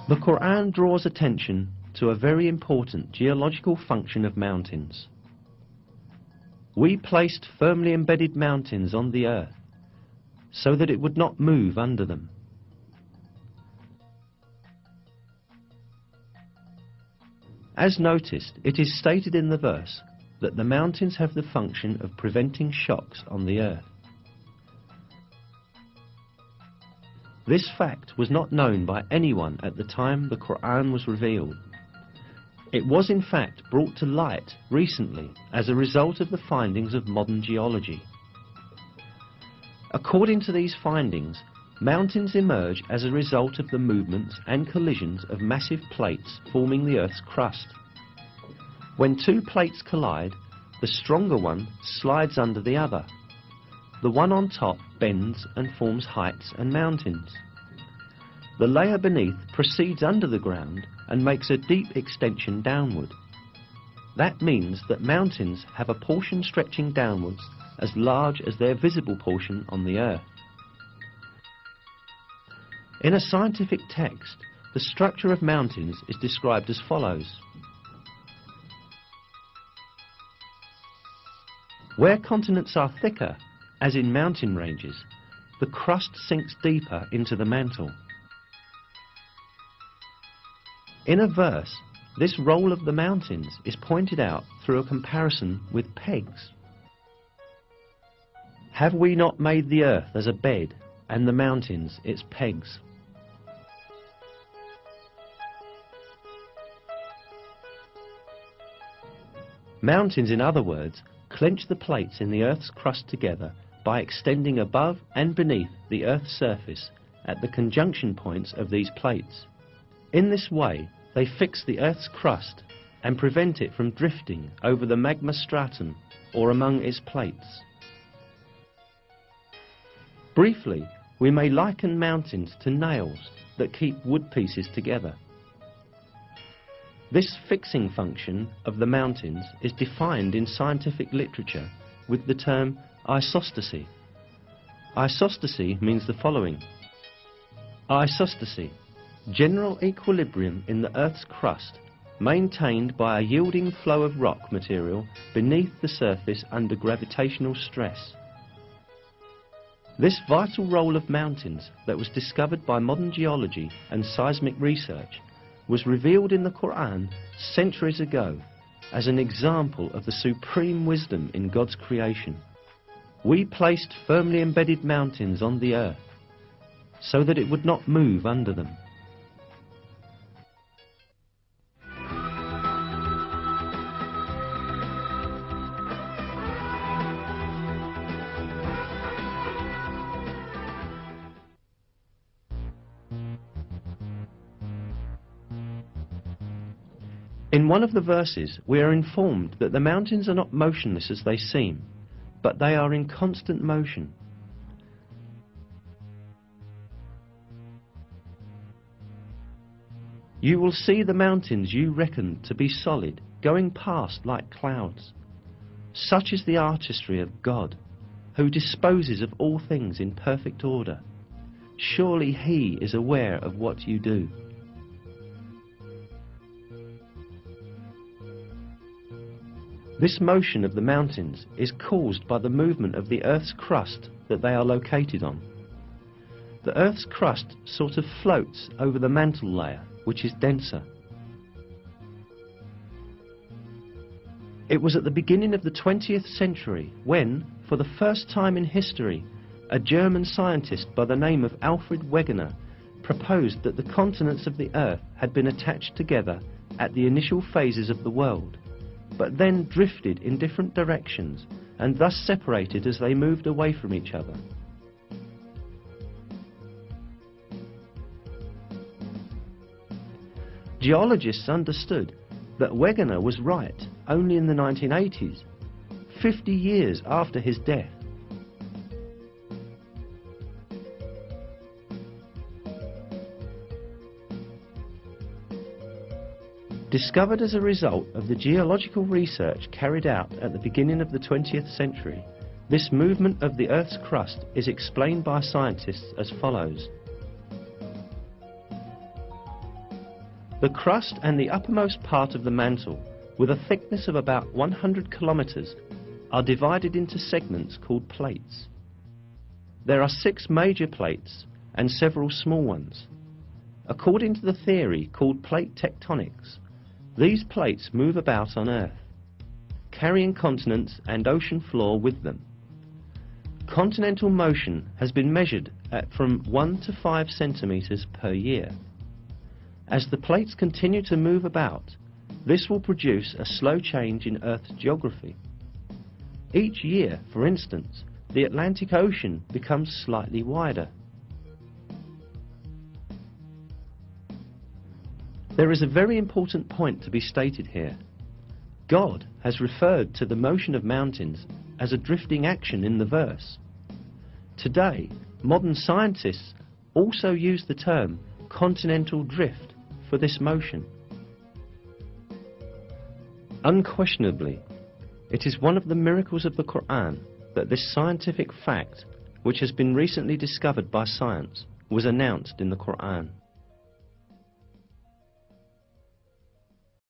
The Quran draws attention to a very important geological function of mountains. We placed firmly embedded mountains on the earth so that it would not move under them. As noticed, it is stated in the verse that the mountains have the function of preventing shocks on the earth. This fact was not known by anyone at the time the Quran was revealed. It was in fact brought to light recently as a result of the findings of modern geology. According to these findings, mountains emerge as a result of the movements and collisions of massive plates forming the Earth's crust. When two plates collide, the stronger one slides under the other. The one on top bends and forms heights and mountains. The layer beneath proceeds under the ground and makes a deep extension downward. That means that mountains have a portion stretching downwards as large as their visible portion on the earth. In a scientific text, the structure of mountains is described as follows. Where continents are thicker, as in mountain ranges, the crust sinks deeper into the mantle. In a verse, this role of the mountains is pointed out through a comparison with pegs. Have we not made the earth as a bed, and the mountains its pegs? Mountains, in other words, clench the plates in the Earth's crust together by extending above and beneath the Earth's surface at the conjunction points of these plates. In this way, they fix the Earth's crust and prevent it from drifting over the magma stratum or among its plates. Briefly, we may liken mountains to nails that keep wood pieces together. This fixing function of the mountains is defined in scientific literature with the term isostasy. Isostasy means the following. Isostasy, general equilibrium in the Earth's crust, maintained by a yielding flow of rock material beneath the surface under gravitational stress. This vital role of mountains that was discovered by modern geology and seismic research was revealed in the Quran centuries ago as an example of the supreme wisdom in God's creation. We placed firmly embedded mountains on the earth so that it would not move under them. In one of the verses, we are informed that the mountains are not motionless as they seem, but they are in constant motion. You will see the mountains you reckoned to be solid going past like clouds. Such is the artistry of God, who disposes of all things in perfect order. Surely He is aware of what you do. This motion of the mountains is caused by the movement of the Earth's crust that they are located on. The Earth's crust sort of floats over the mantle layer, which is denser. It was at the beginning of the 20th century when, for the first time in history, a German scientist by the name of Alfred Wegener proposed that the continents of the Earth had been attached together at the initial phases of the world, but then drifted in different directions and thus separated as they moved away from each other. Geologists understood that Wegener was right only in the 1980s, 50 years after his death. Discovered as a result of the geological research carried out at the beginning of the 20th century, this movement of the Earth's crust is explained by scientists as follows. The crust and the uppermost part of the mantle, with a thickness of about 100 kilometers, are divided into segments called plates. There are 6 major plates and several small ones. According to the theory called plate tectonics, these plates move about on Earth, carrying continents and ocean floor with them. Continental motion has been measured at from 1 to 5 centimeters per year. As the plates continue to move about, this will produce a slow change in Earth's geography. Each year, for instance, the Atlantic Ocean becomes slightly wider. There is a very important point to be stated here. God has referred to the motion of mountains as a drifting action in the verse. Today, modern scientists also use the term continental drift for this motion. Unquestionably, it is one of the miracles of the Quran that this scientific fact, which has been recently discovered by science, was announced in the Quran.